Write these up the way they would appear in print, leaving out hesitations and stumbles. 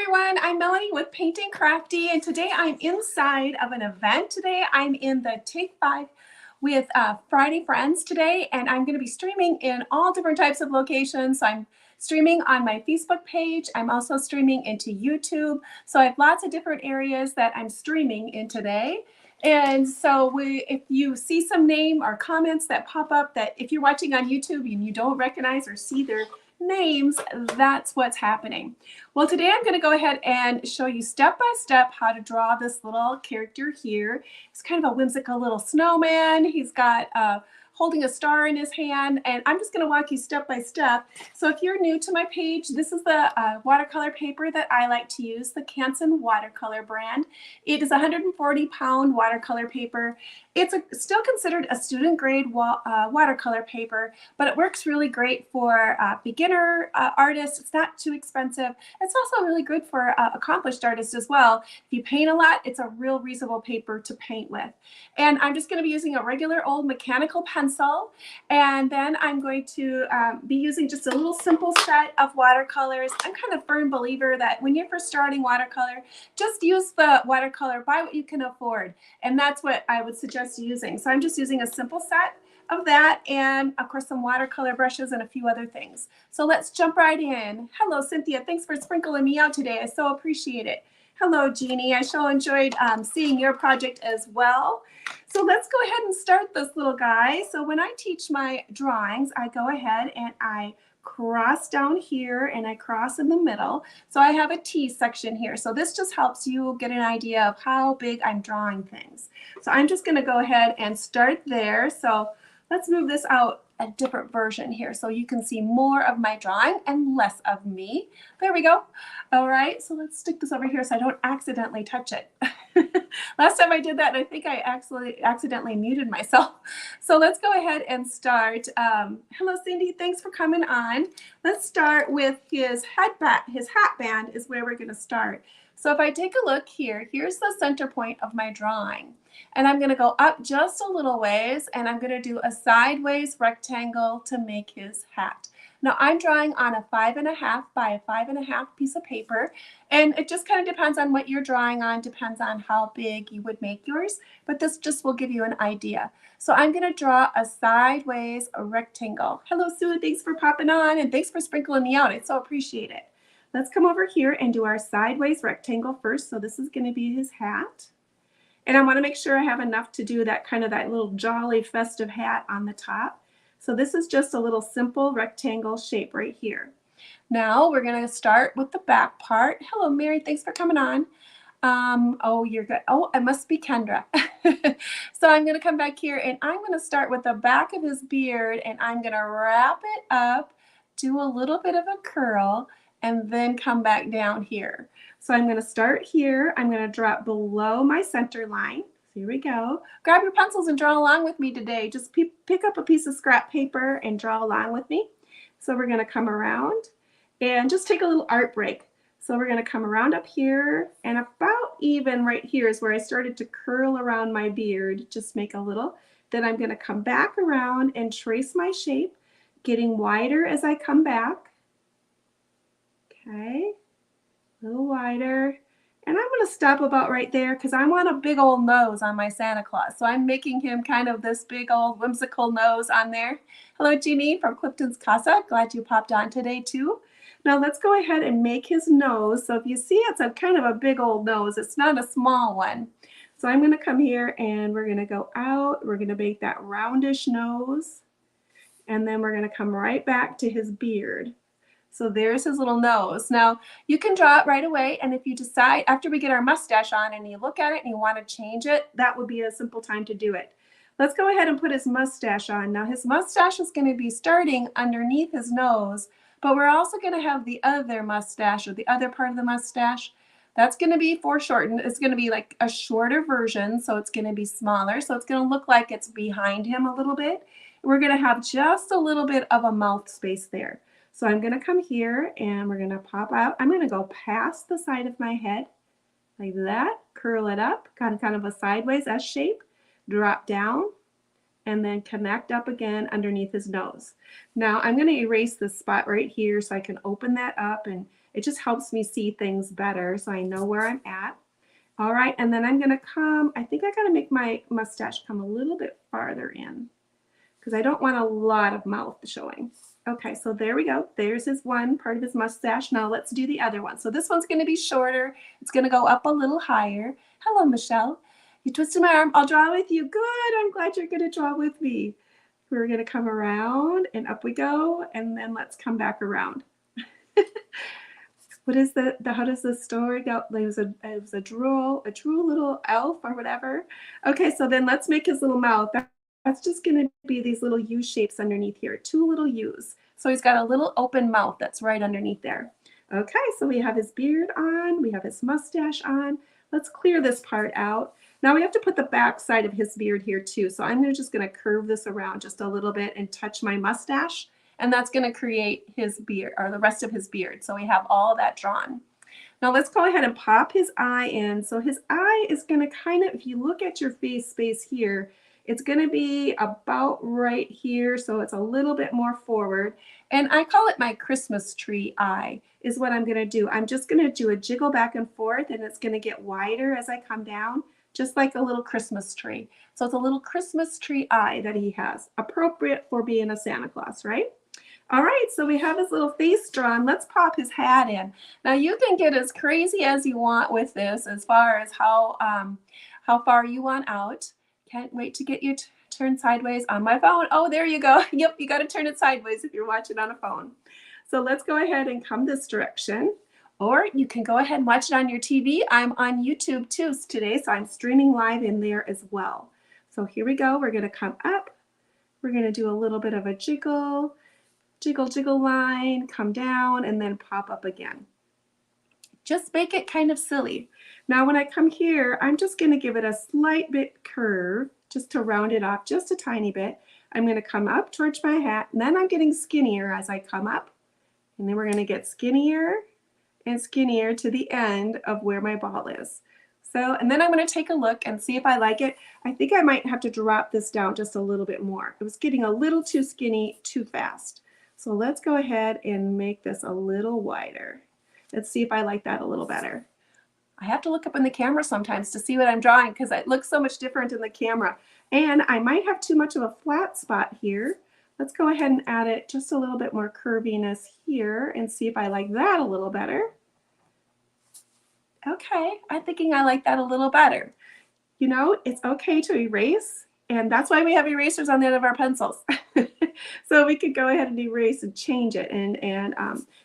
everyone, I'm Melanie with Paint and Crafty, and today I'm inside of an event. Today I'm in the Take 5 with Friday Friends today, and I'm going to be streaming in all different types of locations. So I'm streaming on my Facebook page. I'm also streaming into YouTube. So I have lots of different areas that I'm streaming in today. And so if you see some name or comments that pop up that if you're watching on YouTube and you don't recognize or see their names, that's what's happening. Well, today I'm going to go ahead and show you step by step how to draw this little character here. It's kind of a whimsical little snowman. He's got holding a star in his hand, and I'm just going to walk you step by step. So if you're new to my page, this is the watercolor paper that I like to use, the Canson watercolor brand. It is a 140-pound watercolor paper. It's still considered a student grade watercolor paper, but it works really great for beginner artists. It's not too expensive. It's also really good for accomplished artists as well. If you paint a lot, it's a real reasonable paper to paint with. And I'm just going to be using a regular old mechanical pencil, and then I'm going to be using just a little simple set of watercolors. I'm kind of a firm believer that when you're first starting watercolor, just use the watercolor, buy what you can afford, and that's what I would suggest using. So I'm just using a simple set of that, and of course some watercolor brushes and a few other things. So let's jump right in. Hello Cynthia, thanks for sprinkling me out today. I so appreciate it. Hello Jeannie, I so enjoyed seeing your project as well. So let's go ahead and start this little guy. So when I teach my drawings, I go ahead and I cross down here and I cross in the middle. So I have a T section here. So this just helps you get an idea of how big I'm drawing things. So I'm just going to go ahead and start there. So let's move this out a different version here so you can see more of my drawing and less of me. There we go. All right, so let's stick this over here so I don't accidentally touch it. Last time I did that, I think I accidentally muted myself. So let's go ahead and start. Hello, Cindy. Thanks for coming on. Let's start with his hat band is where we're going to start. So if I take a look here, here's the center point of my drawing. And I'm going to go up just a little ways, and I'm going to do a sideways rectangle to make his hat. Now I'm drawing on a 5.5 by a 5.5 piece of paper, and it just kind of depends on what you're drawing on, depends on how big you would make yours, but this just will give you an idea. So I'm going to draw a sideways rectangle. Hello Sue, thanks for popping on, and thanks for sprinkling me out. I so appreciate it. Let's come over here and do our sideways rectangle first. So this is going to be his hat. And I want to make sure I have enough to do that that little jolly festive hat on the top. So this is just a little simple rectangle shape right here. Now we're going to start with the back part. Hello, Mary. Thanks for coming on. Oh, you're good. Oh, it must be Kendra. So I'm going to come back here and I'm going to start with the back of his beard, and I'm going to wrap it up, do a little bit of a curl, and then come back down here. So I'm going to start here. I'm going to drop below my center line. Here we go. Grab your pencils and draw along with me today. Just pick up a piece of scrap paper and draw along with me. So we're going to come around and just take a little art break. So we're going to come around up here, and about even right here is where I started to curl around my beard. Just make a little. Then I'm going to come back around and trace my shape, getting wider as I come back. Okay, a little wider. And I'm going to stop about right there because I want a big old nose on my Santa Claus. So I'm making him kind of this big old whimsical nose on there. Hello, Jeannie from Clifton's Casa. Glad you popped on today too. Now let's go ahead and make his nose. So if you see, it's a kind of a big old nose. It's not a small one. So I'm going to come here and we're going to go out. We're going to make that roundish nose. And then we're going to come right back to his beard. So there's his little nose. Now you can draw it right away, and if you decide after we get our mustache on and you look at it and you want to change it, that would be a simple time to do it. Let's go ahead and put his mustache on. Now his mustache is going to be starting underneath his nose, but we're also going to have the other mustache, or the other part of the mustache. That's going to be foreshortened. It's going to be like a shorter version, so it's going to be smaller. So it's going to look like it's behind him a little bit. We're going to have just a little bit of a mouth space there. So I'm going to come here and we're going to pop out. I'm going to go past the side of my head like that, curl it up, kind of a sideways S shape, drop down, and then connect up again underneath his nose. Now I'm going to erase this spot right here so I can open that up, and it just helps me see things better so I know where I'm at. All right, and then I'm going to come, I think I got to make my mustache come a little bit farther in because I don't want a lot of mouth showing. Okay, so there we go. There's his one part of his mustache. Now let's do the other one. So this one's going to be shorter. It's going to go up a little higher. Hello, Michelle. You twisted my arm. I'll draw with you. Good. I'm glad you're going to draw with me. We're going to come around and up we go, and then let's come back around. What is how does the story go? It was a droll little elf or whatever. Okay, so then let's make his little mouth. That's just going to be these little U shapes underneath here, 2 little U's. So he's got a little open mouth that's right underneath there. Okay, so we have his beard on, we have his mustache on. Let's clear this part out. Now we have to put the back side of his beard here too. So I'm just going to curve this around just a little bit and touch my mustache. And that's going to create his beard, or the rest of his beard. So we have all that drawn. Now let's go ahead and pop his eye in. So his eye is going to kind of, if you look at your face space here, it's going to be about right here. So it's a little bit more forward. And I call it my Christmas tree eye is what I'm going to do. I'm just going to do a jiggle back and forth, and it's going to get wider as I come down, just like a little Christmas tree. So it's a little Christmas tree eye that he has, appropriate for being a Santa Claus, right? All right, so we have his little face drawn. Let's pop his hat in. Now you can get as crazy as you want with this as far as how far you want out. Can't wait to get you turned sideways on my phone. Oh, there you go. Yep, you got to turn it sideways if you're watching on a phone. So let's go ahead and come this direction. Or you can go ahead and watch it on your TV. I'm on YouTube too today, so I'm streaming live in there as well. So here we go. We're going to come up. We're going to do a little bit of a jiggle. Jiggle, jiggle line, come down, and then pop up again. Just make it kind of silly. Now when I come here, I'm just going to give it a slight bit curve just to round it off just a tiny bit. I'm going to come up towards my hat, and then I'm getting skinnier as I come up. And then we're going to get skinnier and skinnier to the end of where my ball is. So, and then I'm going to take a look and see if I like it. I think I might have to drop this down just a little bit more. It was getting a little too skinny too fast. So let's go ahead and make this a little wider. Let's see if I like that a little better. I have to look up in the camera sometimes to see what I'm drawing because it looks so much different in the camera. And I might have too much of a flat spot here. Let's go ahead and add it just a little bit more curviness here and see if I like that a little better. Okay, I'm thinking I like that a little better. You know, it's okay to erase, and that's why we have erasers on the end of our pencils. So we could go ahead and erase and change it and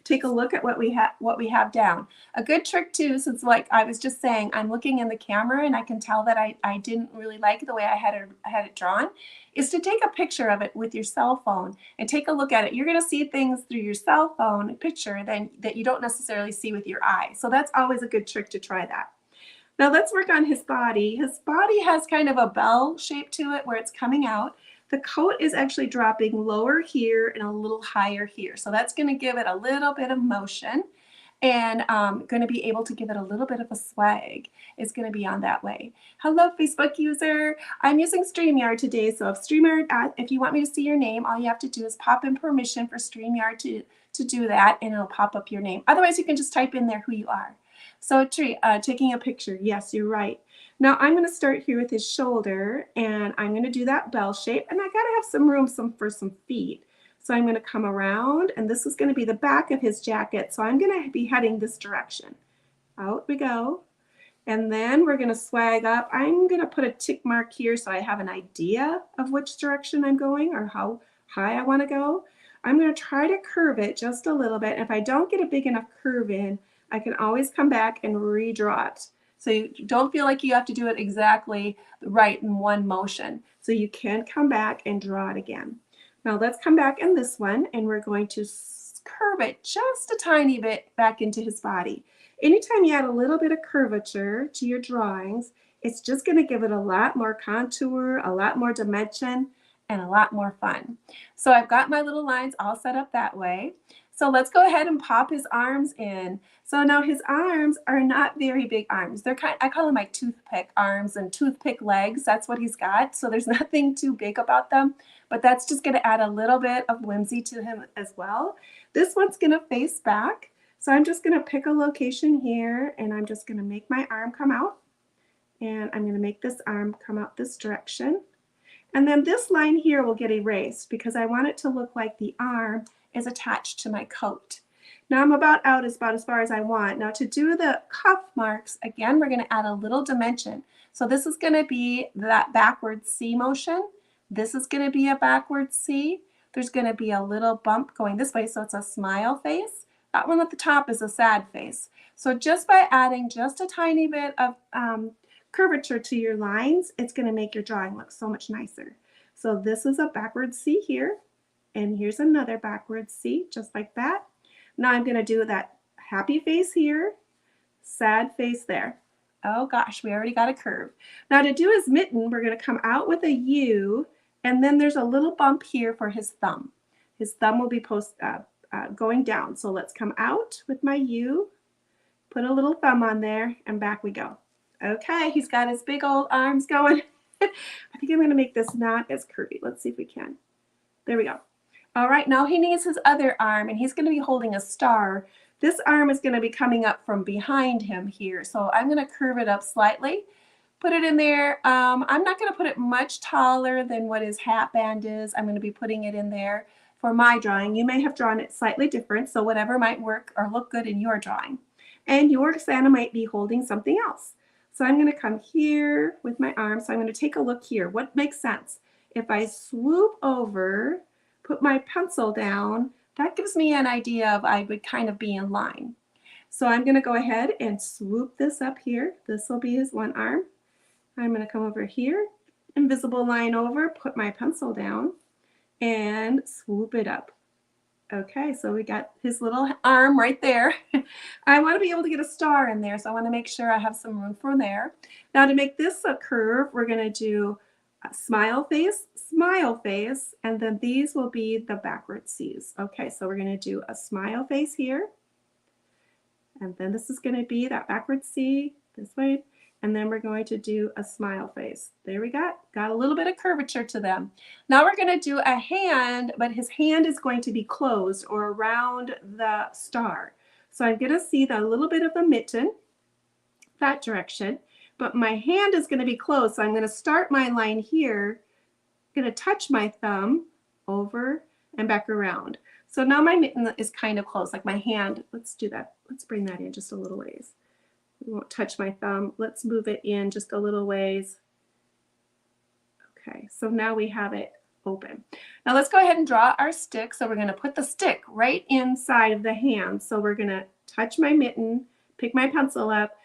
take a look at what we have down. A good trick too, since like I was just saying, I'm looking in the camera and I can tell that I didn't really like the way I had it drawn, is to take a picture of it with your cell phone and take a look at it. You're going to see things through your cell phone picture that you don't necessarily see with your eye. So that's always a good trick to try that. Now let's work on his body. His body has kind of a bell shape to it where it's coming out. The coat is actually dropping lower here and a little higher here. So that's going to give it a little bit of motion and going to be able to give it a little bit of a swag. It's going to be on that way. Hello, Facebook user. I'm using StreamYard today. So if StreamYard, if you want me to see your name, all you have to do is pop in permission for StreamYard to do that, and it'll pop up your name. Otherwise, you can just type in there who you are. So taking a picture. Yes, you're right. Now I'm going to start here with his shoulder, and I'm going to do that bell shape, and I got to have some room for some feet. So I'm going to come around, and this is going to be the back of his jacket. So I'm going to be heading this direction. Out we go. And then we're going to swag up. I'm going to put a tick mark here so I have an idea of which direction I'm going or how high I want to go. I'm going to try to curve it just a little bit. If I don't get a big enough curve in, I can always come back and redraw it. So you don't feel like you have to do it exactly right in one motion. So you can come back and draw it again. Now let's come back in this one, and we're going to curve it just a tiny bit back into his body. Anytime you add a little bit of curvature to your drawings, it's just going to give it a lot more contour, a lot more dimension, and a lot more fun. So I've got my little lines all set up that way. So let's go ahead and pop his arms in. So now his arms are not very big arms. They're I call them my toothpick arms and toothpick legs. That's what he's got. So there's nothing too big about them, but that's just going to add a little bit of whimsy to him as well. This one's going to face back. So I'm just going to pick a location here, and I'm just going to make my arm come out. And I'm going to make this arm come out this direction. And then this line here will get erased because I want it to look like the arm is attached to my coat. Now I'm about as far as I want. Now to do the cuff marks, again, we're going to add a little dimension. So this is going to be that backward C motion. This is going to be a backward C. There's going to be a little bump going this way, so it's a smile face. That one at the top is a sad face. So just by adding just a tiny bit of curvature to your lines, it's going to make your drawing look so much nicer. So this is a backward C here, and here's another backward C, just like that. Now I'm going to do that happy face here, sad face there. Oh gosh, we already got a curve. Now to do his mitten, we're going to come out with a U, and then there's a little bump here for his thumb. His thumb will be going down. So let's come out with my U, put a little thumb on there, and back we go. Okay, he's got his big old arms going. I think I'm going to make this not as curvy. Let's see if we can. There we go. All right, now he needs his other arm, and he's going to be holding a star. This arm is going to be coming up from behind him here. So I'm going to curve it up slightly, put it in there. I'm not going to put it much taller than what his hat band is. I'm going to be putting it in there for my drawing. You may have drawn it slightly different, so whatever might work or look good in your drawing. And your Santa might be holding something else. So I'm going to come here with my arm. So I'm going to take a look here. What makes sense? If I swoop over, put my pencil down, that gives me an idea of I would kind of be in line. So I'm going to go ahead and swoop this up here. This will be his one arm. I'm going to come over here, invisible line over, put my pencil down, and swoop it up. Okay, so we got his little arm right there. I want to be able to get a star in there, so I want to make sure I have some room for there. Now to make this a curve, we're going to do a smile face, and then these will be the backward C's. Okay, so we're going to do a smile face here, and then this is going to be that backward C this way, and then we're going to do a smile face. There we got a little bit of curvature to them. Now we're going to do a hand, but his hand is going to be closed or around the star. So I'm going to see the little bit of the mitten, that direction, but my hand is going to be closed. So I'm going to start my line here, going to touch my thumb over and back around. So now my mitten is kind of closed, like my hand. Let's do that. Let's bring that in just a little ways. We won't touch my thumb. Let's move it in just a little ways. Okay, so now we have it open. Now let's go ahead and draw our stick. So we're going to put the stick right inside of the hand. So we're going to touch my mitten, pick my pencil up,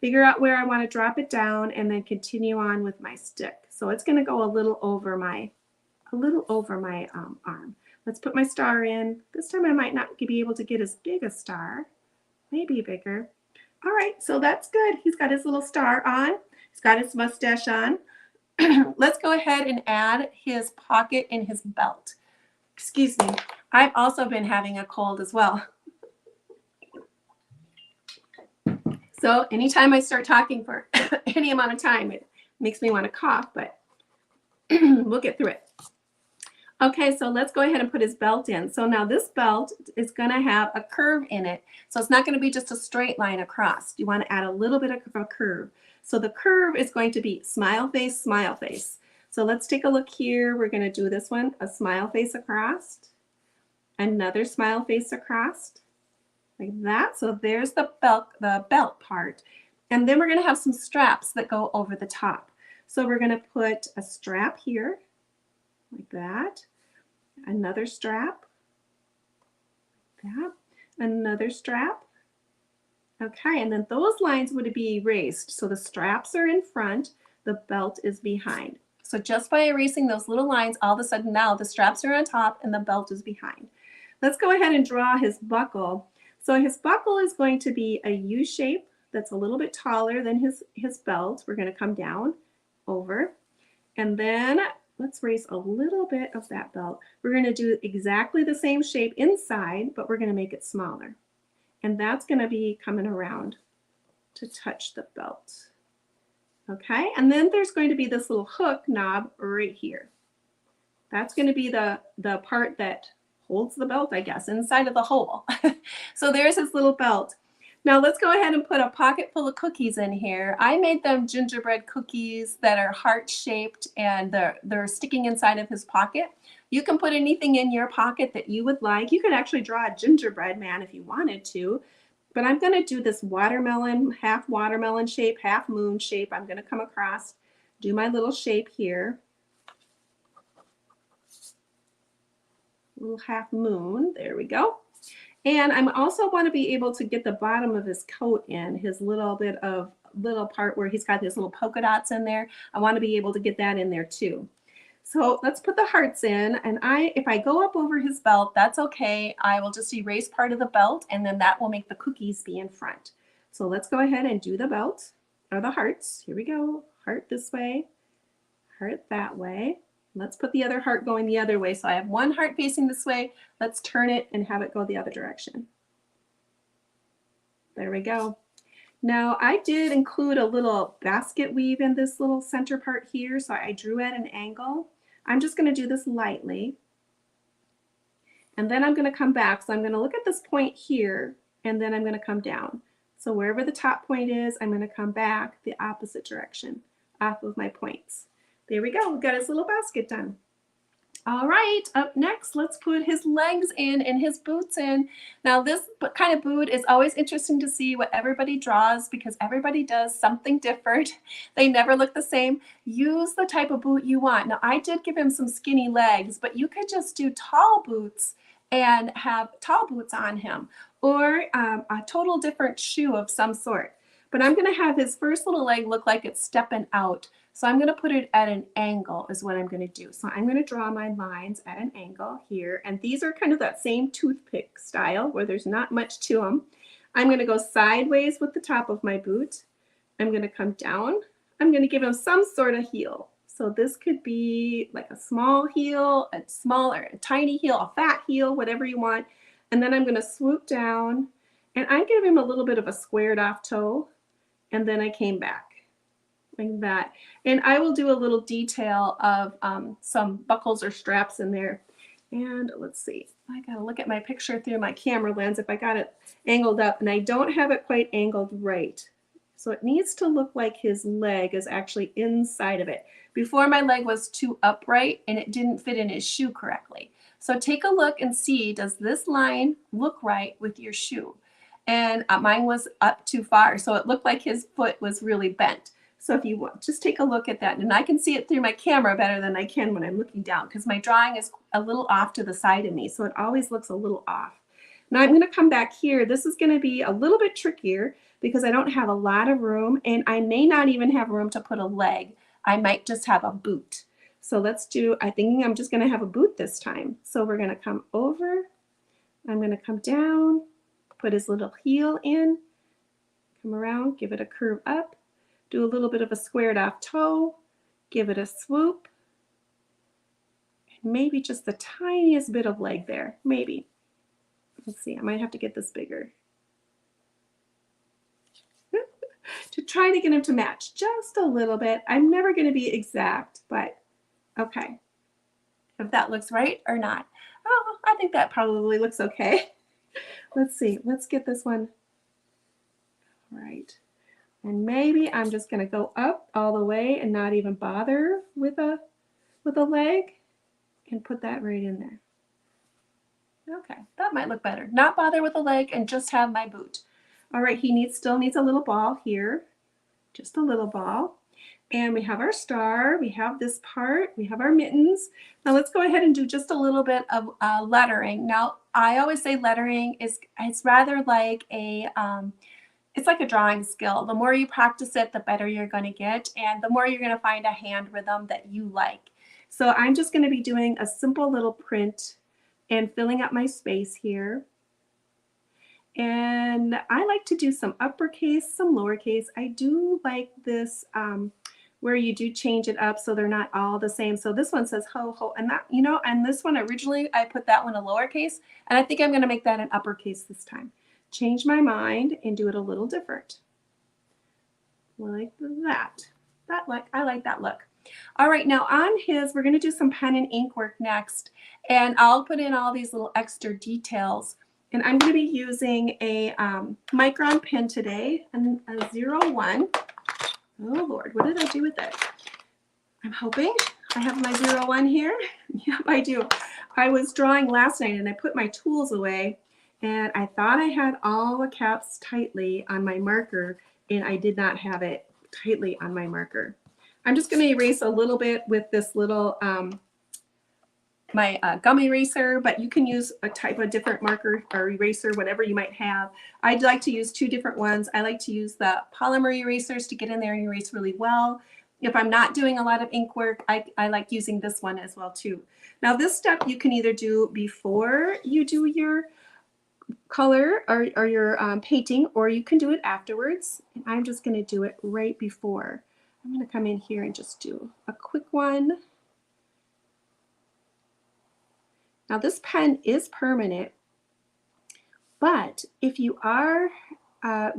figure out where I want to drop it down, and then continue on with my stick. So it's going to go a little over my arm. Let's put my star in. This time I might not be able to get as big a star, maybe bigger. All right, so that's good. He's got his little star on. He's got his mustache on. Let's go ahead and add his pocket in his belt. Excuse me. I've also been having a cold as well. So anytime I start talking for any amount of time, it makes me want to cough, but we'll get through it. Okay, so let's go ahead and put his belt in. So now this belt is going to have a curve in it. So it's not going to be just a straight line across. You want to add a little bit of a curve. So the curve is going to be smile face, smile face. So let's take a look here. We're going to do this one, a smile face across, another smile face across, like that. So there's the belt part. And then we're going to have some straps that go over the top. So we're going to put a strap here, like that, another strap, like that, another strap. Okay, and then those lines would be erased. So the straps are in front, the belt is behind. So just by erasing those little lines, all of a sudden now the straps are on top and the belt is behind. Let's go ahead and draw his buckle. So his buckle is going to be a U shape that's a little bit taller than his belt. We're going to come down over, and then let's raise a little bit of that belt. We're going to do exactly the same shape inside, but we're going to make it smaller. And that's going to be coming around to touch the belt. Okay, and then there's going to be this little hook knob right here. That's going to be the part that holds the belt, I guess, inside of the hole. So there's his little belt. Now let's go ahead and put a pocket full of cookies in here. I made them gingerbread cookies that are heart-shaped, and they're sticking inside of his pocket. You can put anything in your pocket that you would like. You could actually draw a gingerbread man if you wanted to. But I'm going to do this watermelon, half watermelon shape, half moon shape. I'm going to come across, do my little shape here. Little half moon, there we go. And I also want to be able to get the bottom of his coat in, his little part where he's got his little polka dots in there. I want to be able to get that in there too. So let's put the hearts in, and if I go up over his belt, that's okay. I will just erase part of the belt, and then that will make the cookies be in front. So let's go ahead and do the belt, or the hearts. Here we go. Heart this way, heart that way. Let's put the other heart going the other way. So I have one heart facing this way. Let's turn it and have it go the other direction. There we go. Now I did include a little basket weave in this little center part here. So I drew at an angle. I'm just going to do this lightly. And then I'm going to come back. So I'm going to look at this point here, and then I'm going to come down. So wherever the top point is, I'm going to come back the opposite direction off of my points. There we go. We've got his little basket done. All right, up next, let's put his legs in and his boots in. Now this kind of boot is always interesting to see what everybody draws, because everybody does something different. They never look the same. Use the type of boot you want. Now I did give him some skinny legs, but you could just do tall boots and have tall boots on him, or a total different shoe of some sort. But I'm going to have his first little leg look like it's stepping out. So I'm going to put it at an angle is what I'm going to do. So I'm going to draw my lines at an angle here. And these are kind of that same toothpick style where there's not much to them. I'm going to go sideways with the top of my boot. I'm going to come down. I'm going to give him some sort of heel. So this could be like a small heel, a smaller, a tiny heel, a fat heel, whatever you want. And then I'm going to swoop down, and I give him a little bit of a squared off toe. And then I came back like that. And I will do a little detail of some buckles or straps in there. And let's see, I gotta look at my picture through my camera lens if I got it angled up, and I don't have it quite angled right. So it needs to look like his leg is actually inside of it. Before, my leg was too upright and it didn't fit in his shoe correctly. So take a look and see, does this line look right with your shoe? And mine was up too far, so it looked like his foot was really bent. So if you want, just take a look at that. And I can see it through my camera better than I can when I'm looking down, because my drawing is a little off to the side of me, so it always looks a little off. Now I'm going to come back here. This is going to be a little bit trickier because I don't have a lot of room, and I may not even have room to put a leg. I might just have a boot. So let's do, I think I'm just going to have a boot this time. So we're going to come over. I'm going to come down, put his little heel in, come around, give it a curve up, do a little bit of a squared off toe, give it a swoop, and maybe just the tiniest bit of leg there, maybe. Let's see, I might have to get this bigger to try to get him to match just a little bit. I'm never going to be exact, but okay. If that looks right or not. Oh, I think that probably looks okay. Let's see, let's get this one right. And maybe I'm just going to go up all the way and not even bother with a leg and put that right in there. Okay, that might look better. Not bother with a leg and just have my boot. All right, he still needs a little ball here, just a little ball. And we have our star, we have this part, we have our mittens. Now let's go ahead and do just a little bit of lettering. Now I always say lettering it's rather like it's like a drawing skill. The more you practice it, the better you're going to get, and the more you're going to find a hand rhythm that you like. So I'm just going to be doing a simple little print and filling up my space here. And I like to do some uppercase, some lowercase. I do like this where you do change it up so they're not all the same. So this one says ho ho, and that, you know, and this one originally I put that one a lowercase, and I think I'm going to make that an uppercase this time. Change my mind and do it a little different. Like that. I like that look. All right, now on his, we're going to do some pen and ink work next, and I'll put in all these little extra details. And I'm going to be using a micron pen today, and a 01. Oh Lord, what did I do with it? I'm hoping I have my 01 here. Yep, I do. I was drawing last night and I put my tools away, and I thought I had all the caps tightly on my marker, and I did not have it tightly on my marker. I'm just going to erase a little bit with this little my gum eraser, but you can use a type of different marker or eraser, whatever you might have. I'd like to use two different ones. I like to use the polymer erasers to get in there and erase really well. If I'm not doing a lot of ink work, I like using this one as well too. Now this step you can either do before you do your color or your painting, or you can do it afterwards. And I'm just going to do it right before. I'm going to come in here and just do a quick one. Now this pen is permanent, but if you are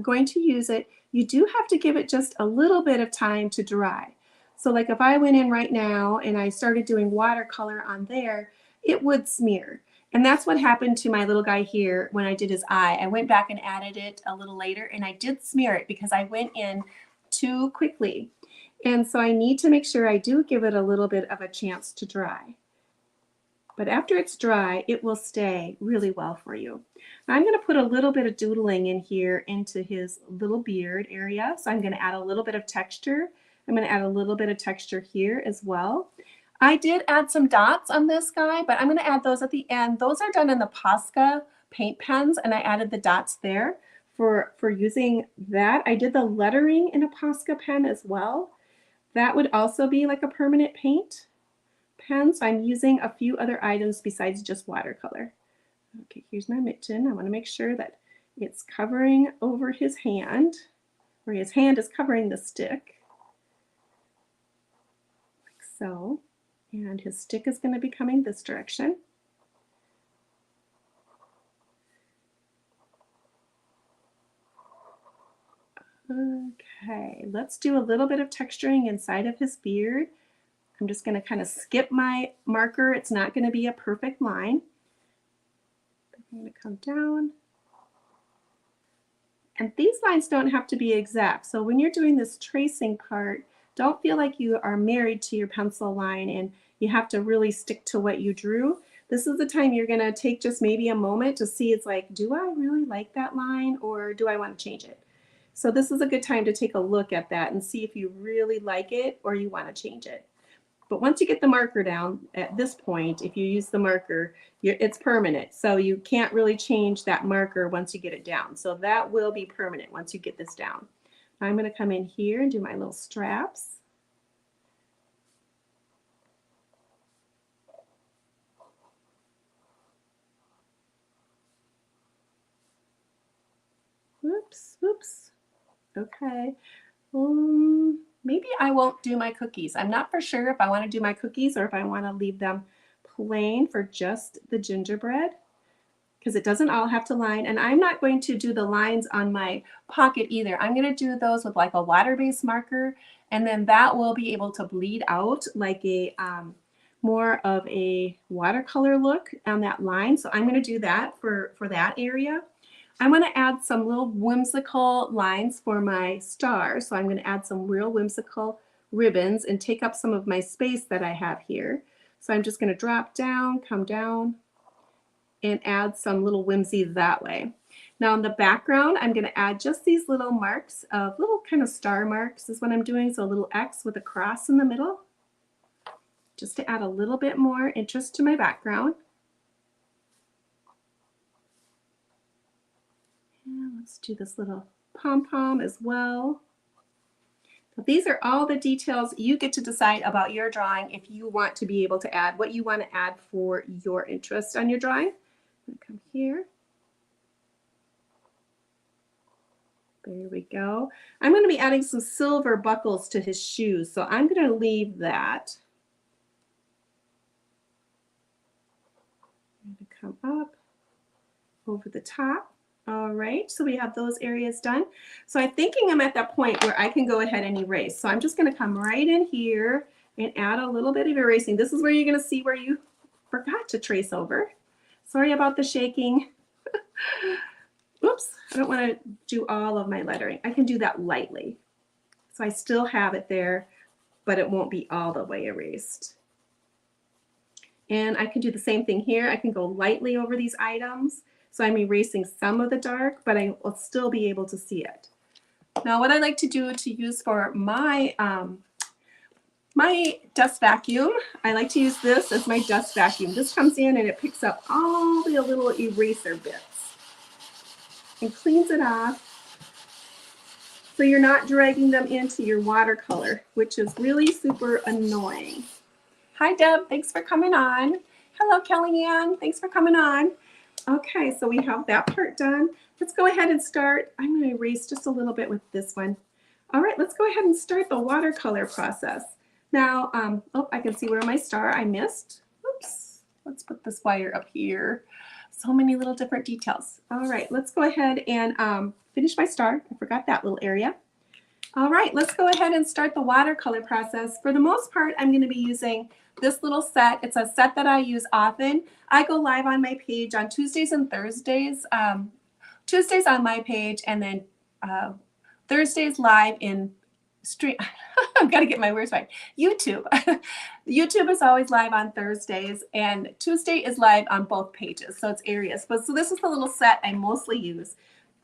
going to use it, you do have to give it just a little bit of time to dry. So like if I went in right now and I started doing watercolor on there, it would smear. And that's what happened to my little guy here when I did his eye. I went back and added it a little later, and I did smear it because I went in too quickly. And so I need to make sure I do give it a little bit of a chance to dry. But after it's dry, it will stay really well for you. Now I'm going to put a little bit of doodling in here into his little beard area. So I'm going to add a little bit of texture. I'm going to add a little bit of texture here as well. I did add some dots on this guy, but I'm going to add those at the end. Those are done in the Posca paint pens, and I added the dots there for using that. I did the lettering in a Posca pen as well. That would also be like a permanent paint pen, so I'm using a few other items besides just watercolor. Okay, here's my mitten. I want to make sure that it's covering over his hand, or his hand is covering the stick, like so. And his stick is going to be coming this direction. Okay, let's do a little bit of texturing inside of his beard. I'm just going to kind of skip my marker. It's not going to be a perfect line. I'm going to come down. And these lines don't have to be exact. So when you're doing this tracing part, don't feel like you are married to your pencil line and you have to really stick to what you drew. This is the time you're going to take just maybe a moment to see, it's like, do I really like that line, or do I want to change it? So this is a good time to take a look at that and see if you really like it or you want to change it. But once you get the marker down at this point, if you use the marker, it's permanent. So you can't really change that marker once you get it down. So that will be permanent once you get this down. I'm going to come in here and do my little straps. Oops, oops. Okay. Maybe I won't do my cookies. I'm not for sure if I want to do my cookies or if I want to leave them plain for just the gingerbread, because it doesn't all have to line. And I'm not going to do the lines on my pocket either. I'm going to do those with like a water-based marker, and then that will be able to bleed out like a more of a watercolor look on that line. So I'm going to do that for that area. I'm going to add some little whimsical lines for my star. So I'm going to add some real whimsical ribbons and take up some of my space that I have here. So I'm just going to drop down, come down, and add some little whimsy that way. Now in the background, I'm going to add just these little marks of little kind of star marks is what I'm doing. So a little X with a cross in the middle, just to add a little bit more interest to my background. And let's do this little pom-pom as well. So these are all the details you get to decide about your drawing if you want to be able to add what you want to add for your interest on your drawing. I'm going to come here, There we go. I'm going to be adding some silver buckles to his shoes, so I'm going to leave that. I'm going to come up over the top. All right, so we have those areas done. So I'm thinking I'm at that point where I can go ahead and erase. So I'm just going to come right in here and add a little bit of erasing. This is where you're going to see where you forgot to trace over. Sorry about the shaking. Oops, I don't want to do all of my lettering. I can do that lightly. So I still have it there, but it won't be all the way erased. And I can do the same thing here. I can go lightly over these items. So I'm erasing some of the dark, but I will still be able to see it. Now what I like to do to use for my my dust vacuum, I like to use this as my dust vacuum. This comes in and it picks up all the little eraser bits and cleans it off so you're not dragging them into your watercolor, which is really super annoying. Hi Deb, thanks for coming on. Hello Kellyanne, thanks for coming on. Okay, so we have that part done. Let's go ahead and start. I'm going to erase just a little bit with this one. All right, let's go ahead and start the watercolor process. Now, oh, I can see where my star I missed. Oops, let's put this wire up here. So many little different details. All right, let's go ahead and finish my star. I forgot that little area. All right, let's go ahead and start the watercolor process. For the most part, I'm going to be using this little set. It's a set that I use often. I go live on my page on Tuesdays and Thursdays. Tuesdays on my page, and then Thursdays live in stream. I've got to get my words right. YouTube. YouTube is always live on Thursdays, and Tuesday is live on both pages. So it's areas. But so this is the little set I mostly use.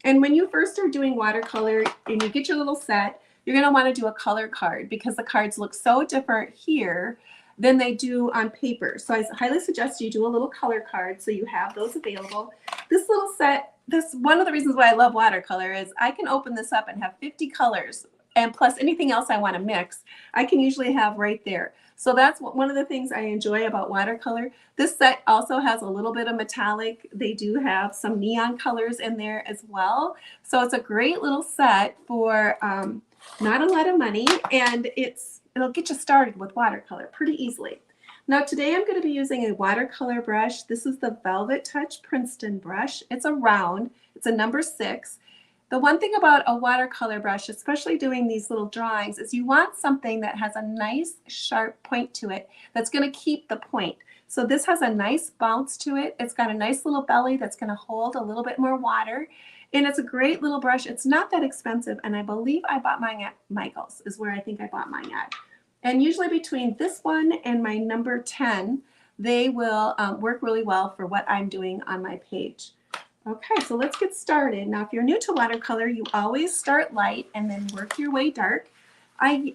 And when you first are doing watercolor and you get your little set, you're going to want to do a color card because the cards look so different here than they do on paper. So I highly suggest you do a little color card so you have those available. This little set, this one of the reasons why I love watercolor is I can open this up and have 50 colors and plus anything else I want to mix, I can usually have right there. So that's one of the things I enjoy about watercolor. This set also has a little bit of metallic. They do have some neon colors in there as well. So it's a great little set for not a lot of money, and it'll get you started with watercolor pretty easily. Now today I'm going to be using a watercolor brush. This is the Velvet Touch Princeton brush. It's a round. It's a number 6. The one thing about a watercolor brush, especially doing these little drawings, is you want something that has a nice sharp point to it that's going to keep the point. So this has a nice bounce to it. It's got a nice little belly that's going to hold a little bit more water. And it's a great little brush. It's not that expensive, and I believe I bought mine at Michael's is where I think I bought mine at. And usually between this one and my number 10, they will work really well for what I'm doing on my page. Okay, so let's get started. Now, if you're new to watercolor, you always start light and then work your way dark. I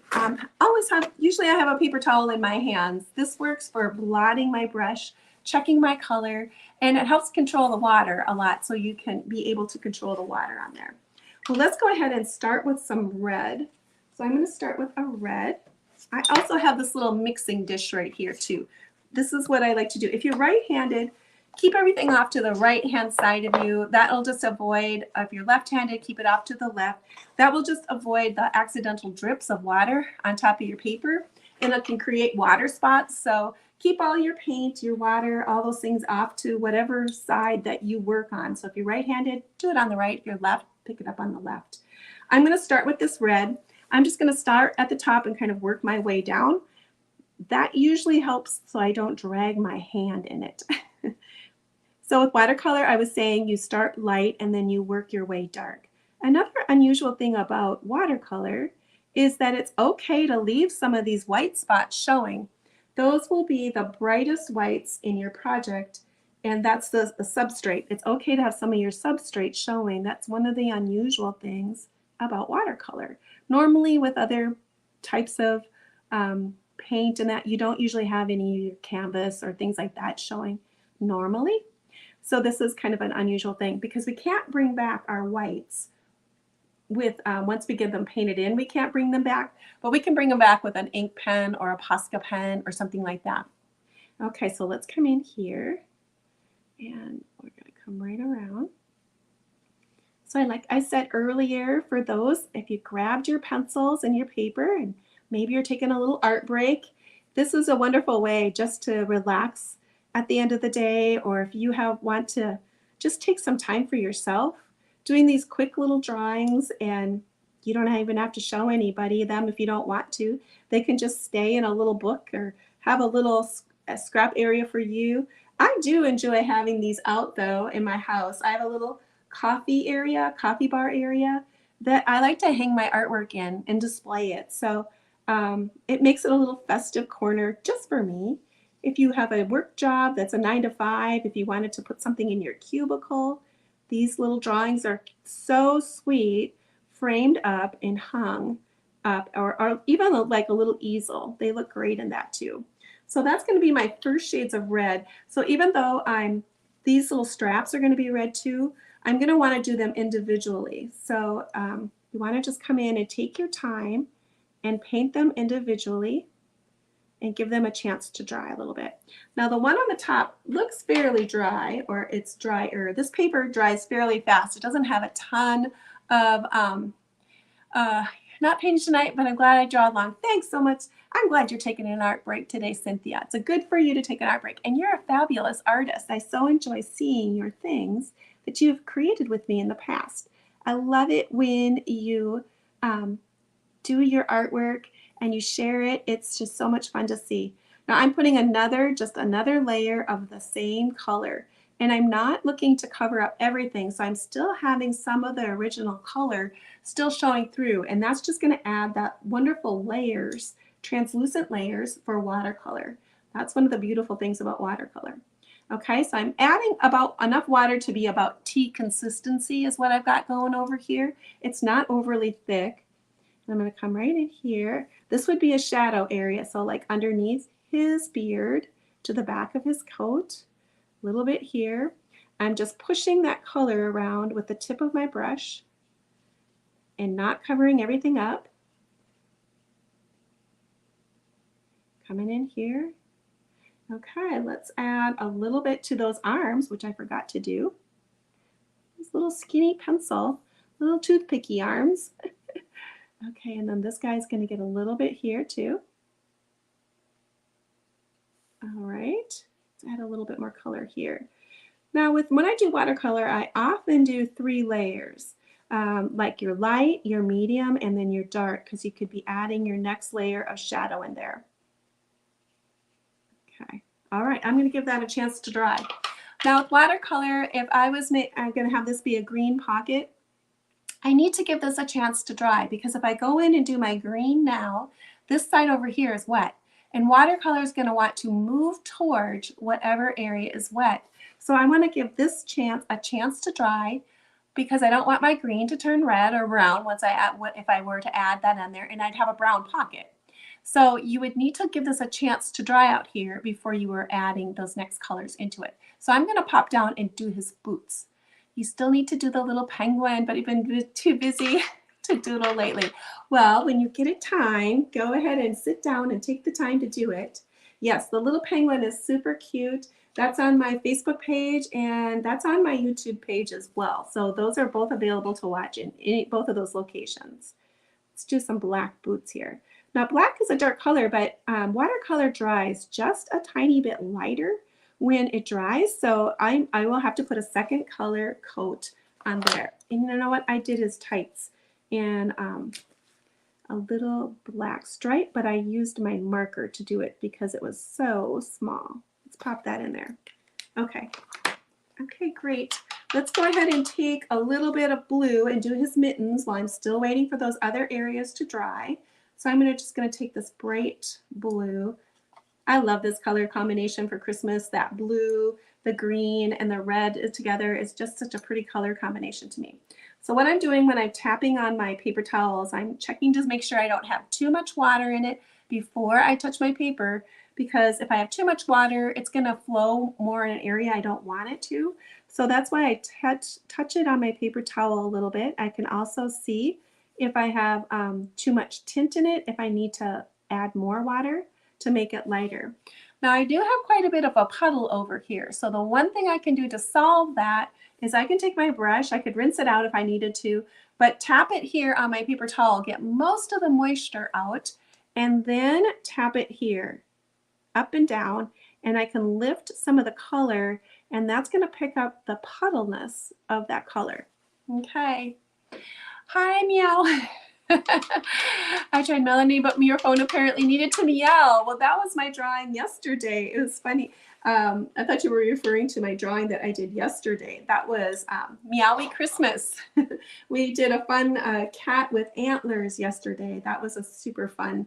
usually I have a paper towel in my hands. This works for blotting my brush, checking my color, and it helps control the water a lot so you can be able to control the water on there. Well, let's go ahead and start with some red. So I'm going to start with a red. I also have this little mixing dish right here too. This is what I like to do. If you're right-handed, keep everything off to the right-hand side of you. That'll just avoid, if you're left-handed, keep it off to the left. That will just avoid the accidental drips of water on top of your paper, and it can create water spots. So keep all your paint, your water, all those things off to whatever side that you work on. So if you're right-handed, do it on the right. If you're left, pick it up on the left. I'm going to start with this red. I'm just going to start at the top and kind of work my way down. That usually helps so I don't drag my hand in it. So with watercolor, I was saying you start light and then you work your way dark. Another unusual thing about watercolor is that it's okay to leave some of these white spots showing. Those will be the brightest whites in your project, and that's the substrate. It's okay to have some of your substrate showing. That's one of the unusual things about watercolor. Normally with other types of paint and that, you don't usually have any canvas or things like that showing normally. So this is kind of an unusual thing because we can't bring back our whites with once we get them painted in, we can't bring them back, but we can bring them back with an ink pen or a Posca pen or something like that. Okay, so let's come in here and we're going to come right around. So like I said earlier, for those, if you grabbed your pencils and your paper and maybe you're taking a little art break, this is a wonderful way just to relax at the end of the day, or if you want to just take some time for yourself, doing these quick little drawings, and you don't even have to show anybody them if you don't want to. They can just stay in a little book or have a scrap area for you. I do enjoy having these out though in my house. I have a little coffee bar area that I like to hang my artwork in and display it. So it makes it a little festive corner just for me. If you have a work job that's a 9 to 5, if you wanted to put something in your cubicle, these little drawings are so sweet, framed up and hung up, or even like a little easel. They look great in that too. So that's going to be my first shades of red. So even though these little straps are going to be red too, I'm going to want to do them individually. So you want to just come in and take your time and paint them individually and give them a chance to dry a little bit. Now the one on the top looks fairly dry, or it's drier. This paper dries fairly fast. It doesn't have a ton of, not painting tonight, but I'm glad I drawed long. Thanks so much. I'm glad you're taking an art break today, Cynthia. It's a good for you to take an art break. And you're a fabulous artist. I so enjoy seeing your things that you've created with me in the past. I love it when you do your artwork and you share it. It's just so much fun to see. Now I'm putting just another layer of the same color, and I'm not looking to cover up everything, so I'm still having some of the original color still showing through, and that's just going to add that wonderful layers, translucent layers for watercolor. That's one of the beautiful things about watercolor. Okay, so I'm adding about enough water to be about tea consistency is what I've got going over here. It's not overly thick. I'm going to come right in here. This would be a shadow area, so like underneath his beard to the back of his coat, a little bit here. I'm just pushing that color around with the tip of my brush and not covering everything up. Coming in here. Okay, let's add a little bit to those arms, which I forgot to do. These little skinny pencil, little toothpicky arms. Okay, and then this guy's going to get a little bit here too. All right, let's add a little bit more color here. Now when I do watercolor, I often do 3 layers, like your light, your medium, and then your dark, because you could be adding your next layer of shadow in there. Okay, all right, I'm going to give that a chance to dry. Now with watercolor, if I'm going to have this be a green pocket, I need to give this a chance to dry, because if I go in and do my green now, this side over here is wet, and watercolor is going to want to move towards whatever area is wet. So I want to give this a chance to dry, because I don't want my green to turn red or brown if I were to add that in there, and I'd have a brown pocket. So you would need to give this a chance to dry out here before you were adding those next colors into it. So I'm going to pop down and do his boots. You still need to do the little penguin, but you've been too busy to doodle lately. Well, when you get a time, go ahead and sit down and take the time to do it. Yes, the little penguin is super cute. That's on my Facebook page, and that's on my YouTube page as well. So those are both available to watch in both of those locations. Let's do some black boots here. Now black is a dark color, but watercolor dries just a tiny bit lighter when it dries, so I will have to put a second color coat on there. And you know what I did is tights and a little black stripe, but I used my marker to do it because it was so small. Let's pop that in there. Okay, great. Let's go ahead and take a little bit of blue and do his mittens while I'm still waiting for those other areas to dry. So I'm just going to take this bright blue. I love this color combination for Christmas. That blue, the green, and the red together is just such a pretty color combination to me. So what I'm doing when I'm tapping on my paper towels, I'm checking to make sure I don't have too much water in it before I touch my paper, because if I have too much water, it's going to flow more in an area I don't want it to. So that's why I touch it on my paper towel a little bit. I can also see if I have too much tint in it, if I need to add more water to make it lighter. Now I do have quite a bit of a puddle over here. So the one thing I can do to solve that is I can take my brush, I could rinse it out if I needed to, but tap it here on my paper towel, get most of the moisture out, and then tap it here, up and down, and I can lift some of the color, and that's gonna pick up the puddleness of that color. Okay. Hi, meow. I tried Melanie, but your phone apparently needed to meow. Well, that was my drawing yesterday. It was funny. I thought you were referring to my drawing that I did yesterday. That was Meowie Christmas. We did a fun cat with antlers yesterday. That was a super fun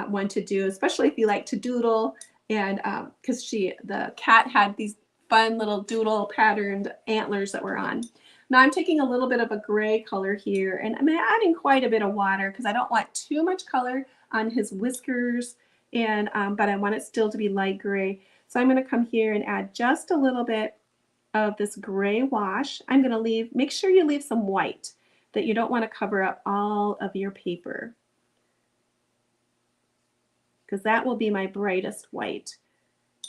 one to do, especially if you like to doodle. And because the cat had these fun little doodle patterned antlers that were on. Now I'm taking a little bit of a gray color here, and I'm adding quite a bit of water because I don't want too much color on his whiskers, and but I want it still to be light gray. So I'm going to come here and add just a little bit of this gray wash. I'm going to make sure you leave some white, that you don't want to cover up all of your paper, because that will be my brightest white.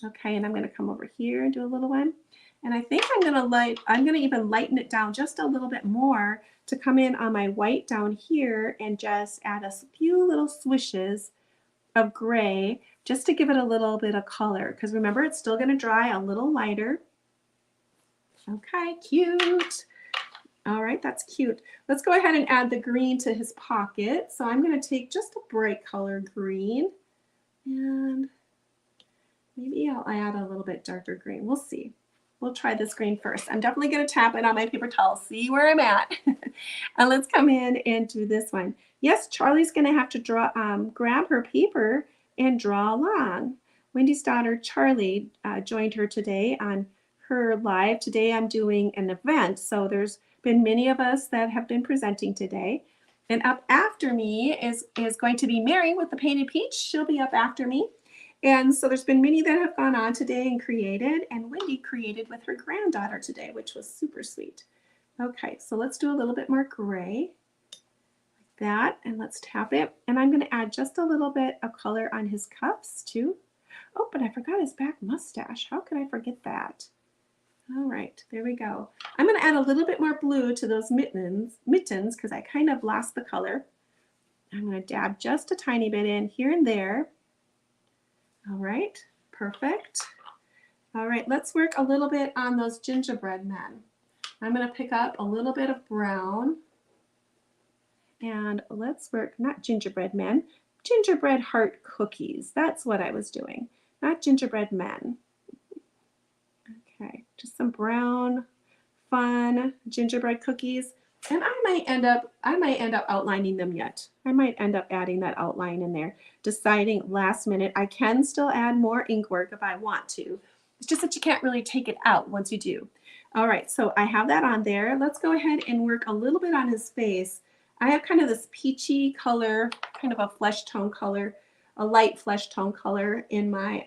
Okay, and I'm going to come over here and do a little one. And I think I'm going to even lighten it down just a little bit more to come in on my white down here and just add a few little swishes of gray just to give it a little bit of color, because remember, it's still going to dry a little lighter. Okay, cute. All right, that's cute. Let's go ahead and add the green to his pocket. So I'm going to take just a bright color green, and maybe I'll add a little bit darker green. We'll see. We'll try this green first. I'm definitely going to tap it on my paper towel, see where I'm at. And let's come in and do this one. Yes, Charlie's going to have to grab her paper and draw along. Wendy's daughter, Charlie, joined her today on her live. Today I'm doing an event, so there's been many of us that have been presenting today. And up after me is going to be Mary with the Painted Peach. She'll be up after me. And so there's been many that have gone on today and created, and Wendy created with her granddaughter today, which was super sweet. Okay, so let's do a little bit more gray, like that, and let's tap it. And I'm going to add just a little bit of color on his cuffs too. Oh, but I forgot his back mustache. How could I forget that? All right, there we go. I'm going to add a little bit more blue to those mittens because I kind of lost the color. I'm going to dab just a tiny bit in here and there. All right, perfect. All right, let's work a little bit on those gingerbread men. I'm going to pick up a little bit of brown, and let's work, not gingerbread men, gingerbread heart cookies. That's what I was doing, not gingerbread men. Okay, just some brown, fun gingerbread cookies. And I might end up outlining them yet. I might end up adding that outline in there, deciding last minute. I can still add more ink work if I want to. It's just that you can't really take it out once you do. All right, so I have that on there. Let's go ahead and work a little bit on his face. I have kind of this peachy color, kind of a flesh tone color, a light flesh tone color in my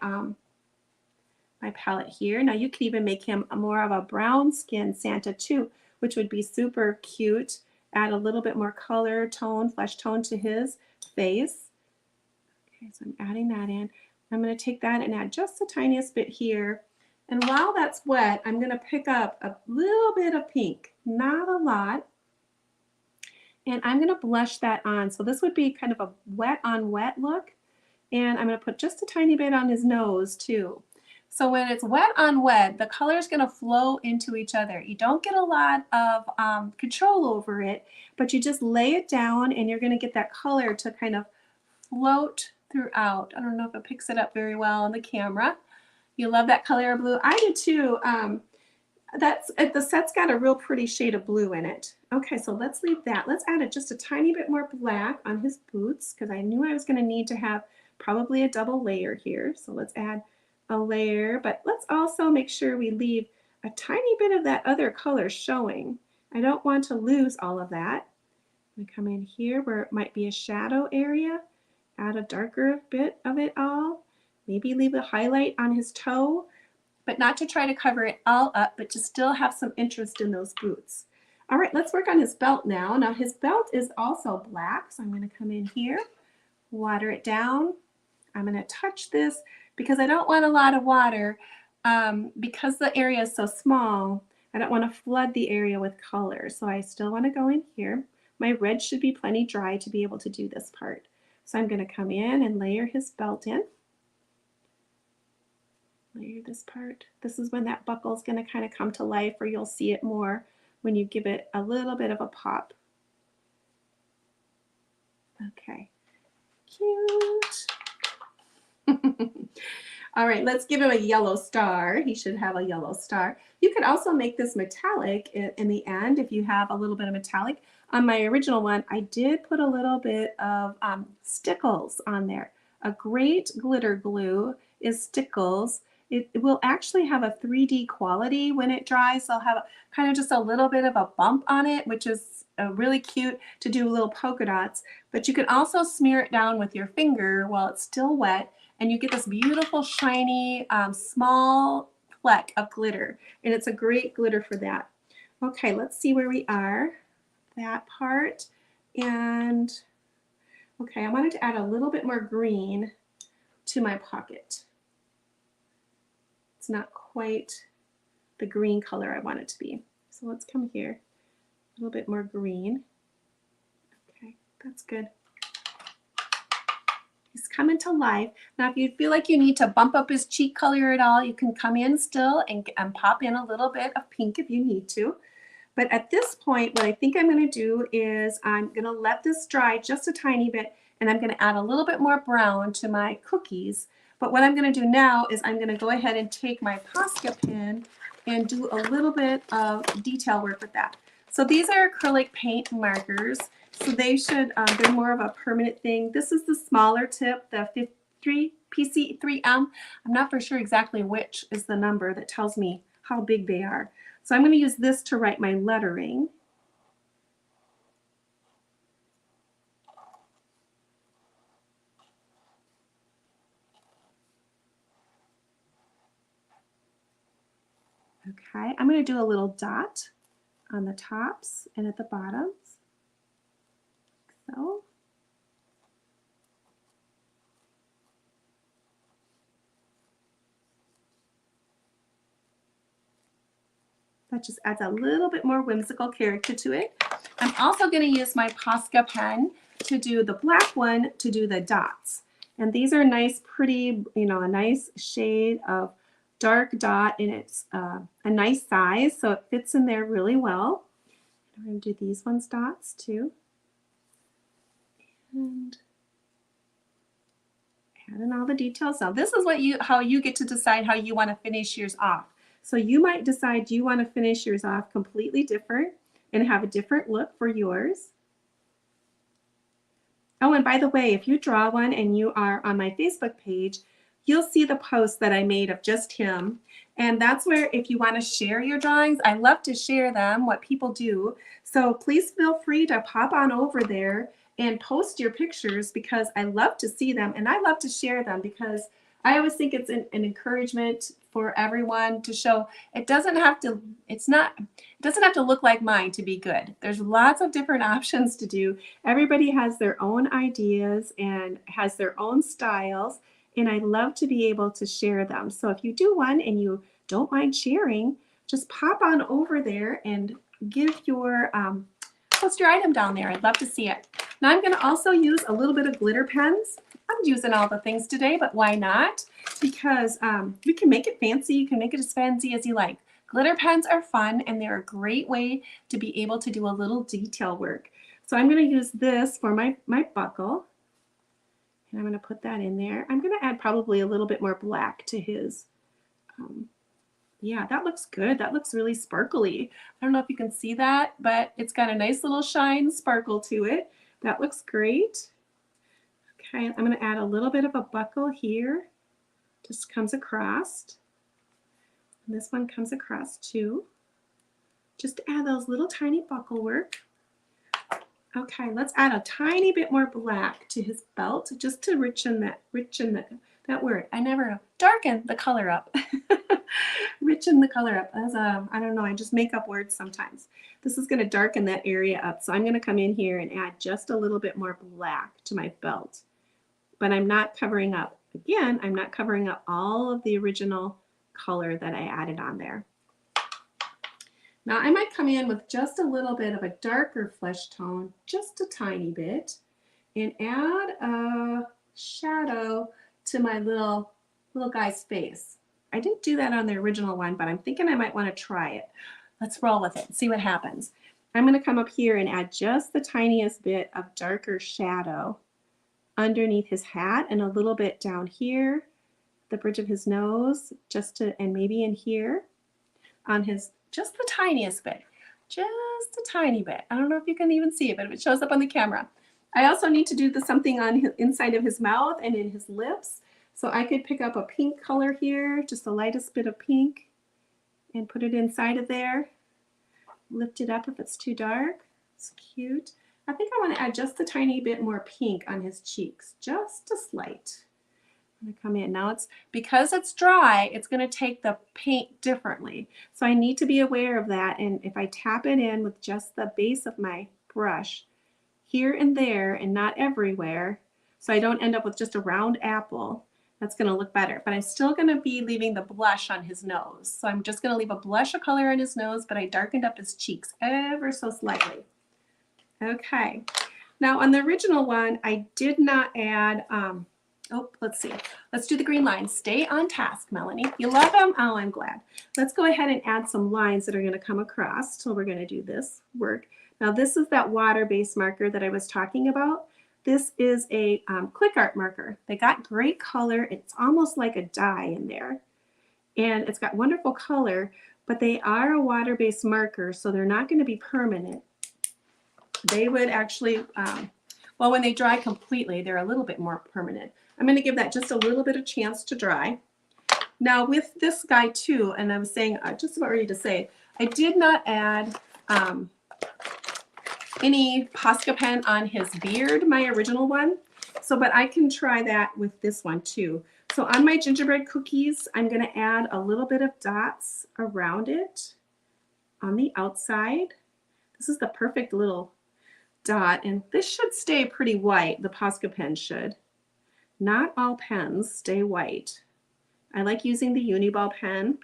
my palette here. Now you could even make him more of a brown skin Santa too, which would be super cute. Add a little bit more color tone, flesh tone to his face. Okay, so I'm adding that in. I'm going to take that and add just the tiniest bit here. And while that's wet, I'm going to pick up a little bit of pink, not a lot. And I'm going to blush that on. So this would be kind of a wet on wet look. And I'm going to put just a tiny bit on his nose too. So when it's wet on wet, the color is going to flow into each other. You don't get a lot of control over it, but you just lay it down and you're going to get that color to kind of float throughout. I don't know if it picks it up very well on the camera. You love that color of blue? I do too. The set's got a real pretty shade of blue in it. Okay, so let's leave that. Let's add just a tiny bit more black on his boots because I knew I was going to need to have probably a double layer here. So let's add a layer, but let's also make sure we leave a tiny bit of that other color showing. I don't want to lose all of that. We come in here where it might be a shadow area, add a darker bit of it all, maybe leave a highlight on his toe, but not to try to cover it all up, but to still have some interest in those boots. All right, let's work on his belt now. Now his belt is also black, so I'm going to come in here, water it down. I'm going to touch this because I don't want a lot of water. Because the area is so small, I don't want to flood the area with color. So I still want to go in here. My red should be plenty dry to be able to do this part. So I'm going to come in and layer his belt in. Layer this part. This is when that buckle is going to kind of come to life, or you'll see it more when you give it a little bit of a pop. Okay, cute. All right, let's give him a yellow star. He should have a yellow star. You could also make this metallic in the end if you have a little bit of metallic. On my original one, I did put a little bit of stickles on there. A great glitter glue is stickles. It will actually have a 3D quality when it dries. They'll have kind of just a little bit of a bump on it, which is really cute to do little polka dots. But you can also smear it down with your finger while it's still wet, and you get this beautiful, shiny, small fleck of glitter. And it's a great glitter for that. Okay, let's see where we are. That part. And okay, I wanted to add a little bit more green to my pocket. It's not quite the green color I want it to be. So let's come here. A little bit more green. Okay, that's good. He's coming to life. Now, if you feel like you need to bump up his cheek color at all, you can come in still and pop in a little bit of pink if you need to. But at this point, what I think I'm going to do is I'm going to let this dry just a tiny bit, and I'm going to add a little bit more brown to my cookies. But what I'm going to do now is I'm going to go ahead and take my Posca pen and do a little bit of detail work with that. So these are acrylic paint markers, so they should, they're more of a permanent thing. This is the smaller tip, the PC3M. I'm not for sure exactly which is the number that tells me how big they are. So I'm going to use this to write my lettering. Okay, I'm going to do a little dot on the tops and at the bottoms. So. That just adds a little bit more whimsical character to it. I'm also going to use my Posca pen to do the black one to do the dots. And these are nice, pretty, you know, a nice shade of dark dot, and it's a nice size, so it fits in there really well. I'm going to do these ones dots too. And add in all the details. Now this is what how you get to decide how you want to finish yours off. So you might decide you want to finish yours off completely different and have a different look for yours. Oh, and by the way, if you draw one and you are on my Facebook page, you'll see the post that I made of just him. And that's where, if you want to share your drawings, I love to share them, what people do. So please feel free to pop on over there and post your pictures, because I love to see them and I love to share them, because I always think it's an encouragement for everyone to show it doesn't have to, it doesn't have to look like mine to be good. There's lots of different options to do. Everybody has their own ideas and has their own styles, and I love to be able to share them. So if you do one and you don't mind sharing, just pop on over there and give your post your item down there. I'd love to see it. Now I'm going to also use a little bit of glitter pens. I'm using all the things today, but why not? Because you can make it fancy. You can make it as fancy as you like. Glitter pens are fun, and they're a great way to be able to do a little detail work. So I'm going to use this for my buckle, and I'm going to put that in there. I'm going to add probably a little bit more black to his. Yeah, that looks good. That looks really sparkly. I don't know if you can see that, but it's got a nice little shine sparkle to it. That looks great. Okay, I'm going to add a little bit of a buckle here. Just comes across. And this one comes across too. Just to add those little tiny buckle work. Okay, let's add a tiny bit more black to his belt, just to that word. I never darken the color up. Richen the color up. As I don't know, I just make up words sometimes. This is going to darken that area up. So I'm going to come in here and add just a little bit more black to my belt. But I'm not covering up again, I'm not covering up all of the original color that I added on there. Now I might come in with just a little bit of a darker flesh tone, just a tiny bit, and add a shadow to my little guy's face. I didn't do that on the original one, but I'm thinking I might want to try it. Let's roll with it and see what happens. I'm going to come up here and add just the tiniest bit of darker shadow underneath his hat and a little bit down here, the bridge of his nose, and maybe in here on his, just the tiniest bit, just a tiny bit. I don't know if you can even see it, but if it shows up on the camera. I also need to do something on his, inside of his mouth and in his lips. So I could pick up a pink color here, just the lightest bit of pink, and put it inside of there. Lift it up if it's too dark. It's cute. I think I want to add just a tiny bit more pink on his cheeks, just a slight. I'm going to come in. Now because it's dry, it's going to take the paint differently. So I need to be aware of that. And if I tap it in with just the base of my brush, here and there and not everywhere, so I don't end up with just a round apple, that's going to look better. But I'm still going to be leaving the blush on his nose. So I'm just going to leave a blush of color on his nose, but I darkened up his cheeks ever so slightly. Okay. Now on the original one, I did not add, let's see. Let's do the green lines. Stay on task, Melanie. You love them? Oh, I'm glad. Let's go ahead and add some lines that are going to come across. So we're going to do this work. Now this is that water-based marker that I was talking about. This is a click art marker. They got great color. It's almost like a dye in there. And it's got wonderful color, but they are a water-based marker, so they're not going to be permanent. They would actually, well, when they dry completely, they're a little bit more permanent. I'm going to give that just a little bit of chance to dry. Now with this guy too, and I was saying, just about ready to say, I did not add any Posca pen on his beard, my original one. So, but I can try that with this one too. So on my gingerbread cookies, I'm going to add a little bit of dots around it on the outside. This is the perfect little dot, and this should stay pretty white. The Posca pen should. Not all pens stay white. I like using the Uniball pen.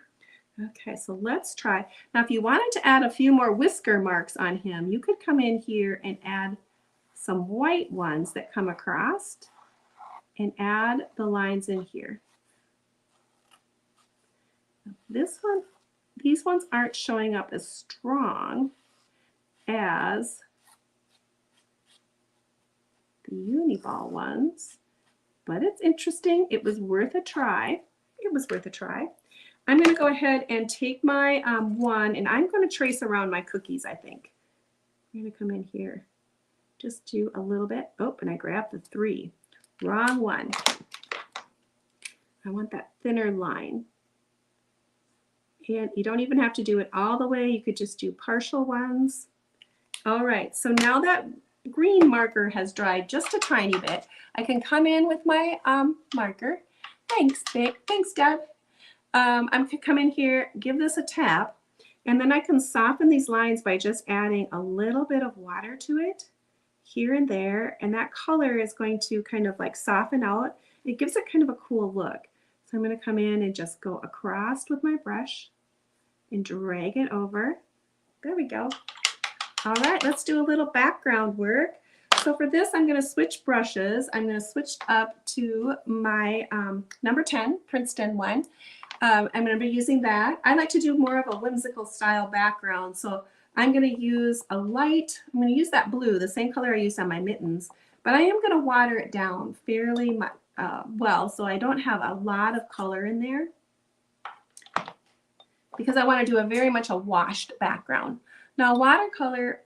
Okay, so let's try. Now, if you wanted to add a few more whisker marks on him, you could come in here and add some white ones that come across and add the lines in here. This one, these ones aren't showing up as strong as the Uniball ones, but it's interesting. It was worth a try. It was worth a try. I'm going to go ahead and take my one, and I'm going to trace around my cookies, I think. I'm going to come in here. Just do a little bit. Oh, and I grabbed the 3. Wrong one. I want that thinner line. And you don't even have to do it all the way. You could just do partial ones. All right, so now that green marker has dried just a tiny bit, I can come in with my marker. Thanks, Deb. I'm going to come in here, give this a tap, and then I can soften these lines by just adding a little bit of water to it here and there, and that color is going to kind of like soften out. It gives it kind of a cool look. So I'm going to come in and just go across with my brush and drag it over. There we go. All right, let's do a little background work. So for this, I'm going to switch brushes. I'm going to switch up to my number 10 Princeton one. I'm going to be using that. I like to do more of a whimsical style background. So I'm going to use a light, I'm going to use that blue, the same color I used on my mittens, but I am going to water it down fairly well, so I don't have a lot of color in there because I want to do very much a washed background. Now watercolor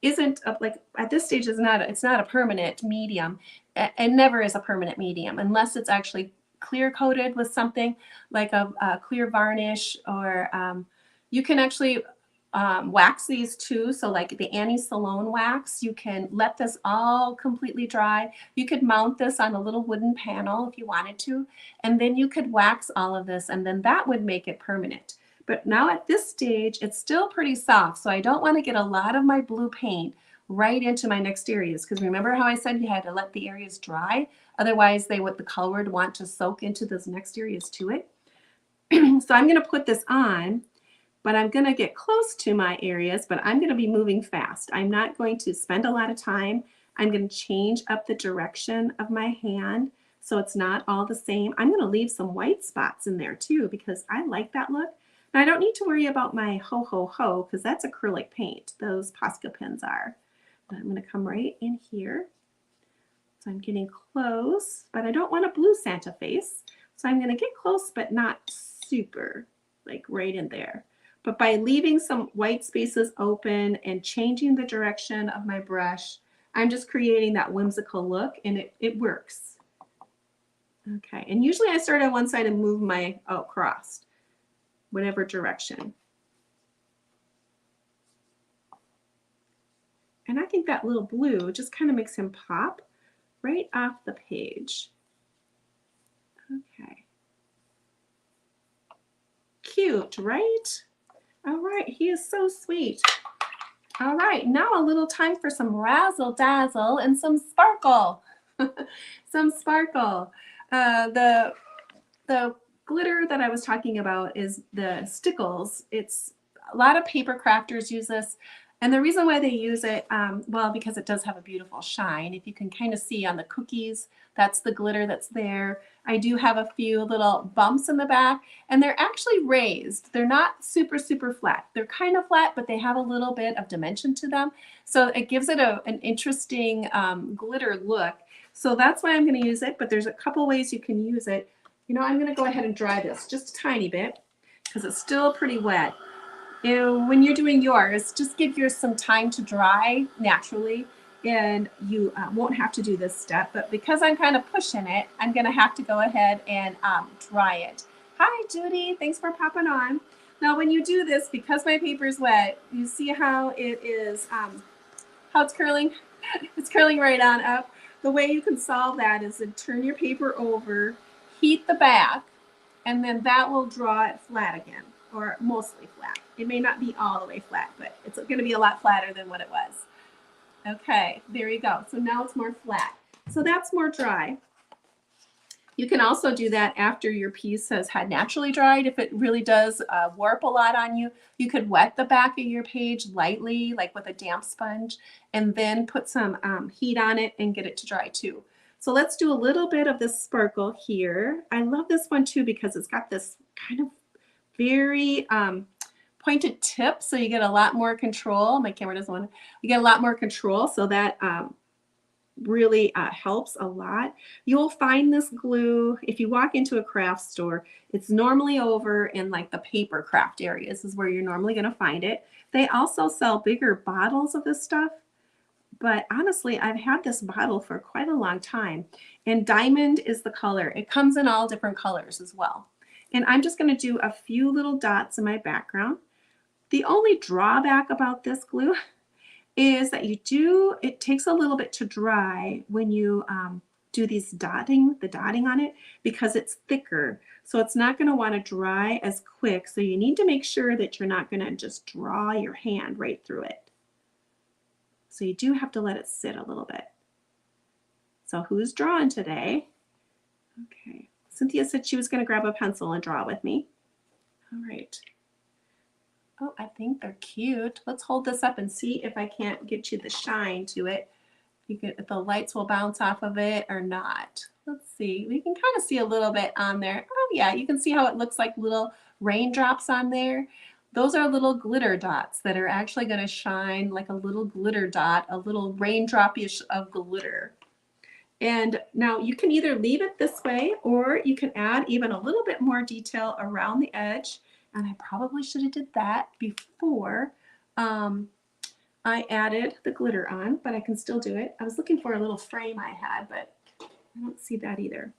isn't like at this stage it's not a permanent medium. It never is a permanent medium unless it's actually clear coated with something like a clear varnish, or you can actually wax these too. So like the Annie Salone wax, you can let this all completely dry. You could mount this on a little wooden panel if you wanted to, and then you could wax all of this, and then that would make it permanent. But now at this stage, it's still pretty soft, so I don't want to get a lot of my blue paint right into my next areas. Because remember how I said you had to let the areas dry? Otherwise, the color would want to soak into those next areas to it. So I'm going to put this on, but I'm going to get close to my areas, but I'm going to be moving fast. I'm not going to spend a lot of time. I'm going to change up the direction of my hand so it's not all the same. I'm going to leave some white spots in there too because I like that look. Now I don't need to worry about my ho ho ho because that's acrylic paint. Those Posca pens are. But I'm going to come right in here. So I'm getting close, but I don't want a blue Santa face. So I'm going to get close, but not super, like right in there. But by leaving some white spaces open and changing the direction of my brush, I'm just creating that whimsical look, and it works. Okay, and usually I start on one side and move my across, whatever direction. And I think that little blue just kind of makes him pop right off the page. Okay. Cute, right? All right, he is so sweet. All right, now a little time for some razzle dazzle and some sparkle. Some sparkle. The glitter that I was talking about is the stickles. It's a lot of paper crafters use this. And the reason why they use it, well, because it does have a beautiful shine. If you can kind of see on the cookies, that's the glitter that's there. I do have a few little bumps in the back, and they're actually raised. They're not super, super flat. They're kind of flat, but they have a little bit of dimension to them. So it gives it an interesting glitter look. So that's why I'm going to use it, but there's a couple ways you can use it. You know, I'm going to go ahead and dry this just a tiny bit because it's still pretty wet. When you're doing yours, just give yours some time to dry naturally, and you won't have to do this step. But because I'm kind of pushing it, I'm going to have to go ahead and dry it. Hi, Judy. Thanks for popping on. Now, when you do this, because my paper is wet, you see how it is, how it's curling? It's curling right on up. The way you can solve that is to turn your paper over, heat the back, and then that will draw it flat again, or mostly flat. It may not be all the way flat, but it's going to be a lot flatter than what it was. Okay, there you go. So now it's more flat. So that's more dry. You can also do that after your piece has had naturally dried. If it really does warp a lot on you, you could wet the back of your page lightly, like with a damp sponge, and then put some heat on it and get it to dry too. So let's do a little bit of this sparkle here. I love this one too because it's got this kind of very pointed tip, so you get a lot more control. My camera doesn't want to. You get a lot more control, so that really helps a lot. You'll find this glue if you walk into a craft store. It's normally over in like the paper craft areas is where you're normally going to find it. They also sell bigger bottles of this stuff, but honestly, I've had this bottle for quite a long time, and diamond is the color. It comes in all different colors as well. And I'm just going to do a few little dots in my background. The only drawback about this glue is that it takes a little bit to dry when you do the dotting on it, because it's thicker. So it's not going to want to dry as quick. So you need to make sure that you're not going to just draw your hand right through it. So you do have to let it sit a little bit. So who's drawing today? Okay. Cynthia said she was going to grab a pencil and draw with me. All right. Oh, I think they're cute. Let's hold this up and see if I can't get you the shine to it. If the lights will bounce off of it or not. Let's see. We can kind of see a little bit on there. Oh yeah, you can see how it looks like little raindrops on there. Those are little glitter dots that are actually going to shine like a little glitter dot, a little raindrop-ish of glitter. And now you can either leave it this way, or you can add even a little bit more detail around the edge. And I probably should have did that before I added the glitter on, but I can still do it. I was looking for a little frame I had, but I don't see that either.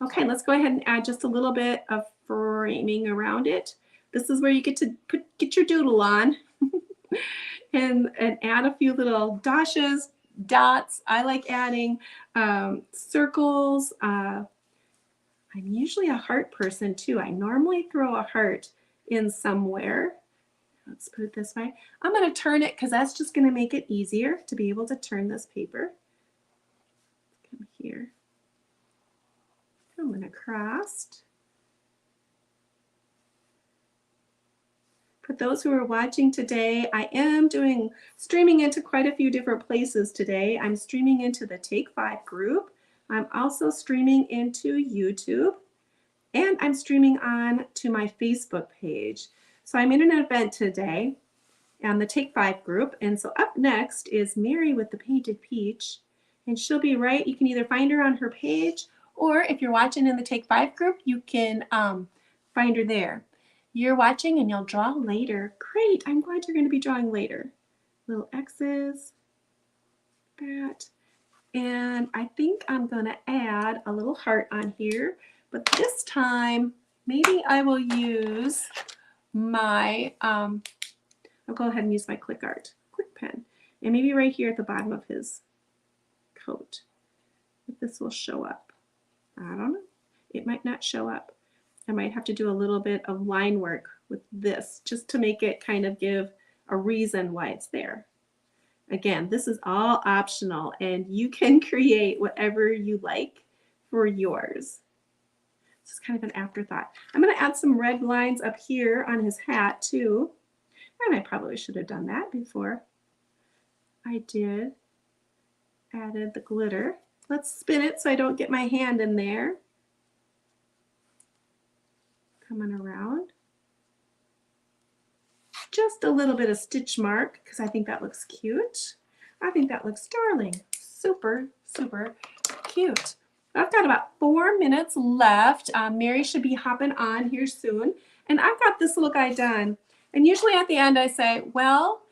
Okay, let's go ahead and add just a little bit of framing around it. This is where you get to get your doodle on and add a few little dashes, dots. I like adding circles. I'm usually a heart person too. I normally throw a heart in somewhere. Let's put it this way. I'm going to turn it because that's just going to make it easier to be able to turn this paper. Come here. I'm going to cross. For those who are watching today, I am streaming into quite a few different places today. I'm streaming into the Take 5 group. I'm also streaming into YouTube, and I'm streaming on to my Facebook page. So I'm in an event today on the Take 5 group, and so up next is Mary with the Painted Peach, and she'll be right. You can either find her on her page, or if you're watching in the Take 5 group, you can find her there. You're watching and you'll draw later. Great, I'm glad you're going to be drawing later. Little X's, that, and I think I'm going to add a little heart on here, but this time maybe I will use my, I'll go ahead and use my Click Art, Quick Pen, and maybe right here at the bottom of his coat. If this will show up. I don't know. It might not show up. I might have to do a little bit of line work with this just to make it kind of give a reason why it's there. Again, this is all optional and you can create whatever you like for yours. This is kind of an afterthought. I'm going to add some red lines up here on his hat too. And I probably should have done that before I added the glitter. Let's spin it so I don't get my hand in there. Coming around. Just a little bit of stitch mark because I think that looks cute. I think that looks darling. Super, super cute. I've got about 4 minutes left. Mary should be hopping on here soon. And I've got this little guy done. And usually at the end I say, well,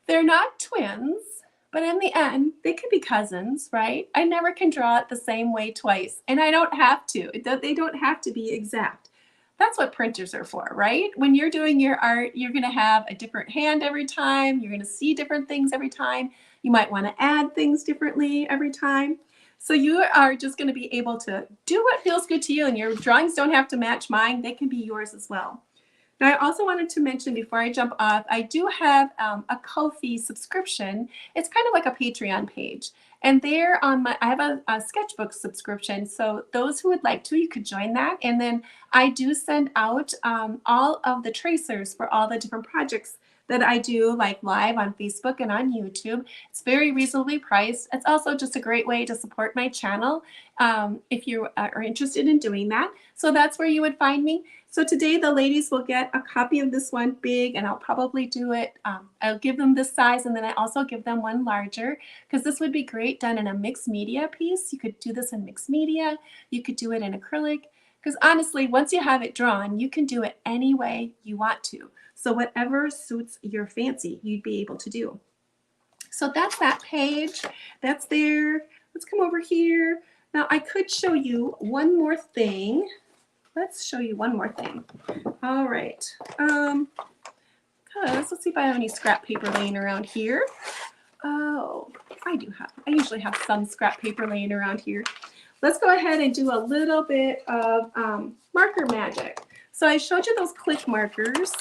they're not twins, but in the end, they could be cousins, right? I never can draw it the same way twice. And I don't have to. They don't have to be exact. That's what printers are for, right? When you're doing your art, you're going to have a different hand every time. You're going to see different things every time. You might want to add things differently every time. So you are just going to be able to do what feels good to you, and your drawings don't have to match mine. They can be yours as well. Now, I also wanted to mention before I jump off, I do have a Ko-fi subscription. It's kind of like a Patreon page. And there on I have a sketchbook subscription. So those who would like to, you could join that. And then I do send out all of the tracers for all the different projects that I do, like live on Facebook and on YouTube. It's very reasonably priced. It's also just a great way to support my channel if you are interested in doing that. So that's where you would find me. So today the ladies will get a copy of this one big, and I'll probably do it, I'll give them this size, and then I also give them one larger, because this would be great done in a mixed media piece. You could do this in mixed media. You could do it in acrylic, because honestly, once you have it drawn, you can do it any way you want to. So whatever suits your fancy, you'd be able to do. So that's that page. That's there. Let's come over here. Now I could show you one more thing. Let's show you one more thing. All right. Let's see if I have any scrap paper laying around here. Oh, I do have. I usually have some scrap paper laying around here. Let's go ahead and do a little bit of marker magic. So I showed you those click markers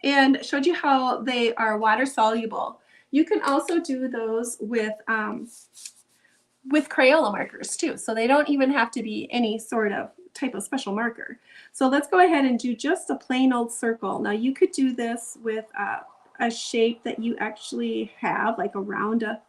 and showed you how they are water soluble. You can also do those with Crayola markers too. So they don't even have to be any sort of type of special marker. So let's go ahead and do just a plain old circle. Now you could do this with a shape that you actually have, like around a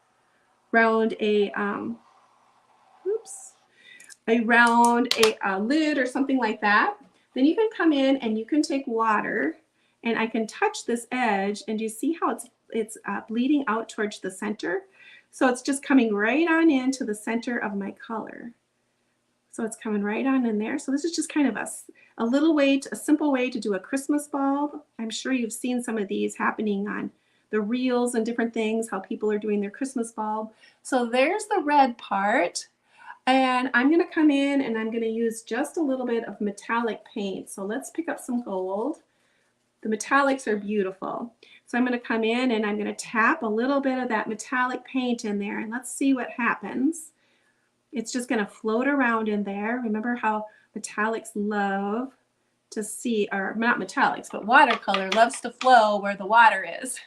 lid or something like that. Then you can come in and you can take water, and I can touch this edge, and you see how it's bleeding out towards the center. So it's just coming right on into the center of my color. So it's coming right on in there. So this is just kind of a little way, a simple way to do a Christmas bulb. I'm sure you've seen some of these happening on the reels and different things, how people are doing their Christmas bulb. So there's the red part. And I'm going to come in and I'm going to use just a little bit of metallic paint. So let's pick up some gold. The metallics are beautiful. So I'm going to come in and I'm going to tap a little bit of that metallic paint in there, and let's see what happens. It's just going to float around in there. Remember how metallics love to see, or not metallics, but watercolor loves to flow where the water is.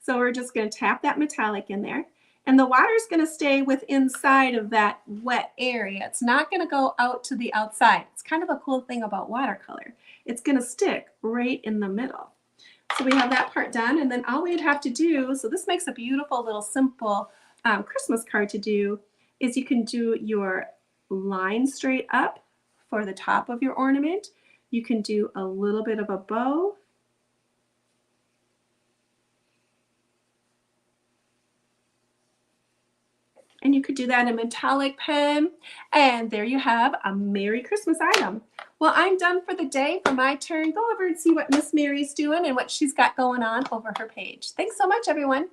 So we're just going to tap that metallic in there. And the water is going to stay within inside of that wet area. It's not going to go out to the outside. It's kind of a cool thing about watercolor. It's going to stick right in the middle. So we have that part done, and then all we'd have to do, so this makes a beautiful little simple Christmas card to do, is you can do your line straight up for the top of your ornament. You can do a little bit of a bow. And you could do that in a metallic pen. And there you have a Merry Christmas item. Well, I'm done for the day. For my turn, go over and see what Miss Mary's doing and what she's got going on over her page. Thanks so much, everyone.